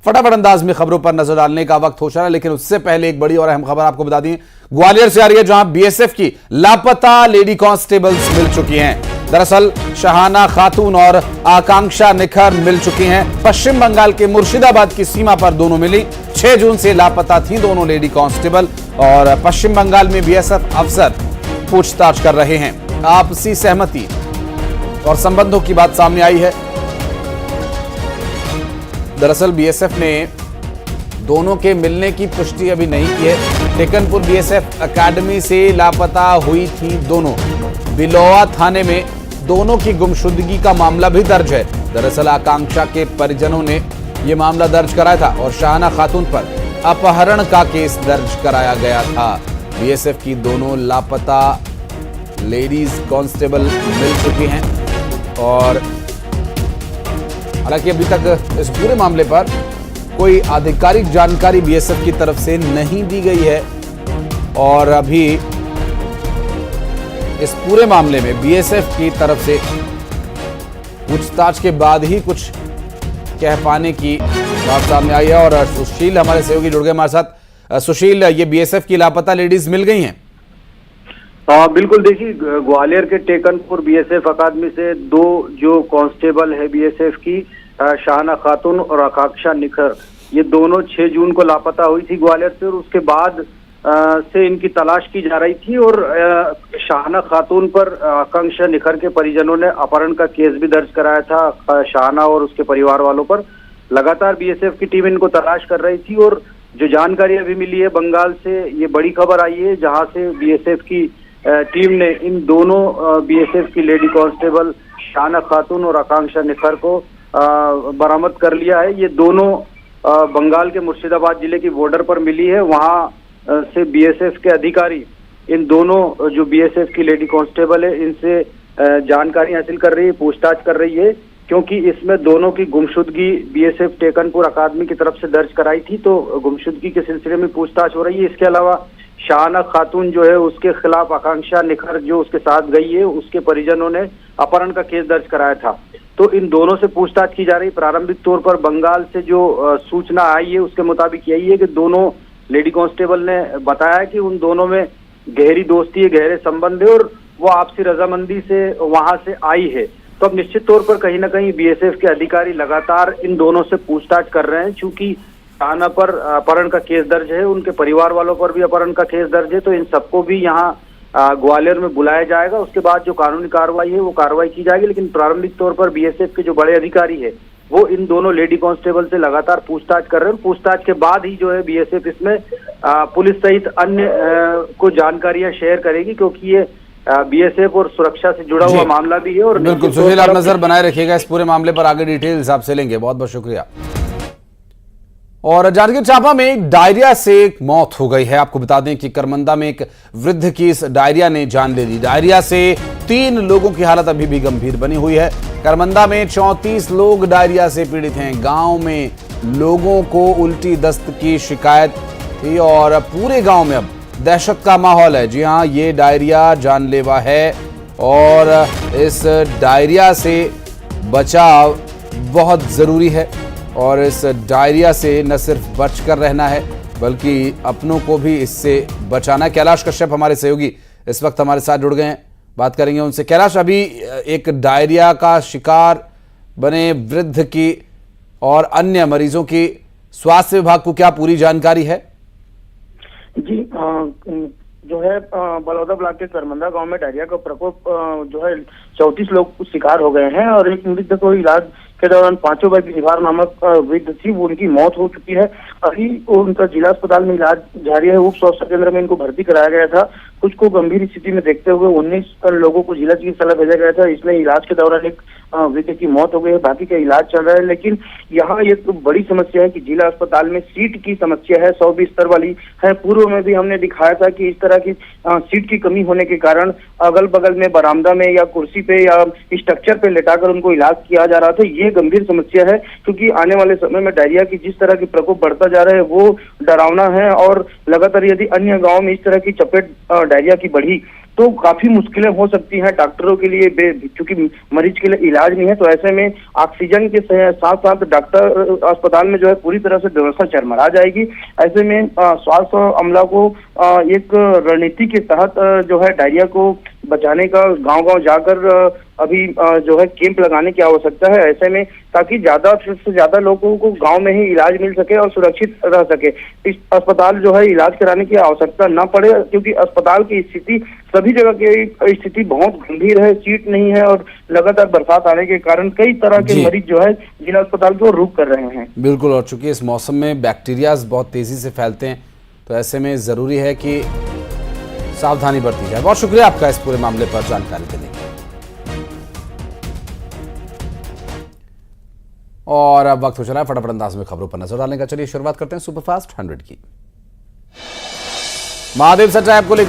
फटाफट अंदाज में खबरों पर नजर डालने का वक्त हो चला, लेकिन उससे पहले एक बड़ी और अहम खबर आपको बता दी। ग्वालियर से आ रही है, जहां बीएसएफ की लापता लेडी कांस्टेबल्स मिल चुकी हैं। दरअसल शहाना खातून और आकांक्षा निखर मिल चुकी हैं। पश्चिम बंगाल के मुर्शिदाबाद की सीमा पर दोनों मिली। 6 जून से लापता थी दोनों लेडी कांस्टेबल और पश्चिम बंगाल में बीएसएफ अफसर पूछताछ कर रहे हैं। आपसी सहमति और संबंधों की बात सामने आई है। दरअसल बीएसएफ ने दोनों के मिलने की पुष्टि अभी नहीं की है। टेकनपुर बीएसएफ अकेडमी से लापता हुई थी दोनों। बिलोआ थाने में दोनों की गुमशुदगी का मामला भी दर्ज है। दरअसल आकांक्षा के परिजनों ने यह मामला दर्ज कराया था और शाहाना खातून पर अपहरण का केस दर्ज कराया गया था। बीएसएफ की दोनों लापता लेडीज कांस्टेबल मिल चुकी हैं और हालांकि अभी तक इस पूरे मामले पर कोई आधिकारिक जानकारी बीएसएफ की तरफ से नहीं दी गई है और अभी इस पूरे मामले में बीएसएफ की तरफ से पूछताछ के बाद ही कुछ कह पाने की बात सामने आई है। और सुशील हमारे सहयोगी जुड़ गए हमारे साथ। सुशील, ये बीएसएफ की लापता लेडीज मिल गई हैं? बिल्कुल, देखिए ग्वालियर के टेकनपुर बीएसएफ अकादमी से दो जो कांस्टेबल है बीएसएफ की, शाहाना खातून और आकांक्षा निखर, ये दोनों 6 जून को लापता हुई थी ग्वालियर से और उसके बाद से इनकी तलाश की जा रही थी। और शाहाना खातून पर आकांक्षा निखर के परिजनों ने अपहरण का केस भी दर्ज कराया था। शाहाना और उसके परिवार वालों पर लगातार बीएसएफ की टीम इनको तलाश कर रही थी और जो जानकारी अभी मिली है बंगाल से, ये बड़ी खबर आई है जहां से बीएसएफ की टीम ने इन दोनों बीएसएफ की लेडी कांस्टेबल शाहाना खातून और आकांक्षा निखर को बरामद कर लिया है। ये दोनों बंगाल के मुर्शिदाबाद जिले की बॉर्डर पर मिली है। वहां से बीएसएफ के अधिकारी इन दोनों जो बीएसएफ की लेडी कांस्टेबल है इनसे जानकारी हासिल कर रही है, पूछताछ कर रही है, क्योंकि इसमें दोनों की गुमशुदगी बीएसएफ टेकनपुर अकादमी की तरफ से दर्ज कराई थी, तो गुमशुदगी के सिलसिले में पूछताछ हो रही है। इसके अलावा शाहाना खातून जो है उसके खिलाफ आकांक्षा निखर जो उसके साथ गई है, उसके परिजनों ने अपहरण का केस दर्ज कराया था। तो इन दोनों से पूछताछ की जा रही। प्रारंभिक तौर पर बंगाल से जो सूचना आई है उसके मुताबिक यही है कि दोनों लेडी कांस्टेबल ने बताया कि उन दोनों में गहरी दोस्ती है, गहरे संबंध है और वो आपसी रजामंदी से वहां से आई है। तो अब निश्चित तौर पर कहीं ना कहीं बीएसएफ के अधिकारी लगातार इन दोनों से पूछताछ कर रहे हैं। चूंकि शाहाना पर अपहरण का केस दर्ज है, उनके परिवार वालों पर भी अपहरण का केस दर्ज है, तो इन सबको भी यहाँ ग्वालियर में बुलाया जाएगा। उसके बाद जो कानूनी कार्रवाई है वो कार्रवाई की जाएगी। लेकिन प्रारंभिक तौर पर बीएसएफ के जो बड़े अधिकारी है वो इन दोनों लेडी कांस्टेबल से लगातार पूछताछ कर रहे हैं। पूछताछ के बाद ही जो है बीएसएफ इसमें पुलिस सहित अन्य को जानकारियां शेयर करेगी, क्योंकि ये बीएसएफ और सुरक्षा से जुड़ा हुआ मामला भी है। और बिल्कुल सुशील, आप नजर बनाए रखिएगा इस पूरे मामले पर, आगे डिटेल्स आपसे लेंगे। बहुत बहुत शुक्रिया। और जांजगीर चांपा में एक डायरिया से एक मौत हो गई है। आपको बता दें कि करमंदा में एक वृद्ध की इस डायरिया ने जान ले ली। डायरिया से 3 लोगों की हालत अभी भी गंभीर बनी हुई है। करमंदा में 34 लोग डायरिया से पीड़ित हैं। गांव में लोगों को उल्टी दस्त की शिकायत थी और पूरे गांव में अब दहशत का माहौल है। जी हां, ये डायरिया जानलेवा है और इस डायरिया से बचाव बहुत जरूरी है और इस डायरिया से न सिर्फ बचकर रहना है बल्कि अपनों को भी इससे बचाना है। कैलाश कश्यप हमारे सहयोगी इस वक्त हमारे साथ जुड़ गए हैं, बात करेंगे उनसे। कैलाश, अभी एक डायरिया का शिकार बने वृद्ध की और अन्य मरीजों की स्वास्थ्य विभाग को क्या पूरी जानकारी है? जी, जो है बलौदा ब्लॉक के करमंदा गांव में डायरिया का प्रकोप जो है 34 लोग शिकार हो गए हैं और एक वृद्ध को इलाज के दौरान 5 बार निवार नामक वृद्ध थी, वो उनकी मौत हो चुकी है। अभी उनका जिला अस्पताल में इलाज जारी है। उप स्वास्थ्य केंद्र में इनको भर्ती कराया गया था। कुछ को गंभीर स्थिति में देखते हुए 19 लोगों को जिला चिकित्सालय भेजा गया था। इसमें इलाज के दौरान एक वृद्ध की मौत हो गई है, बाकी का इलाज चल रहा है। लेकिन यहाँ ये तो बड़ी समस्या है कि जिला अस्पताल में सीट की समस्या है, 100 बिस्तर वाली है। पूर्व में भी हमने दिखाया था कि इस तरह की सीट की कमी होने के कारण अगल बगल में बरामदा में या कुर्सी पे या स्ट्रक्चर पे लेटाकर उनको इलाज किया जा रहा था। ये गंभीर समस्या है, क्योंकि आने वाले समय में डायरिया की जिस तरह की प्रकोप बढ़ता जा रहा है वो डरावना है और लगातार यदि अन्य गांव में इस तरह की चपेट डायरिया की बढ़ी तो काफी मुश्किलें हो सकती हैं डॉक्टरों के लिए, क्योंकि मरीज के लिए इलाज नहीं है। तो ऐसे में ऑक्सीजन के साथ साथ डॉक्टर अस्पताल में जो है पूरी तरह से व्यवस्था चरमरा जाएगी। ऐसे में स्वास्थ्य अमला को एक रणनीति के तहत जो है डायरिया को बचाने का गांव-गांव जाकर अभी जो है कैंप लगाने की आवश्यकता है, ऐसे में ताकि ज्यादा से ज्यादा लोगों को गांव में ही इलाज मिल सके और सुरक्षित रह सके। इस अस्पताल जो है इलाज कराने की आवश्यकता न पड़े, क्योंकि अस्पताल की स्थिति सभी जगह की स्थिति बहुत गंभीर है, सीट नहीं है और लगातार बरसात आने के कारण कई तरह के मरीज जो है जिला अस्पताल को रुक कर रहे हैं। बिल्कुल, और चूंकि इस मौसम में बैक्टीरियाज बहुत तेजी से फैलते हैं, तो ऐसे में जरूरी है कि सावधानी बरती जाए। बहुत शुक्रिया आपका इस पूरे मामले पर जानकारी देने के लिए। और अब वक्त हो चला है फटाफट अंदाज में खबरों पर नजर डालने का। चलिए शुरुआत करते हैं सुपरफास्ट 100 की। महादेव सट्टा ऐप को लेकर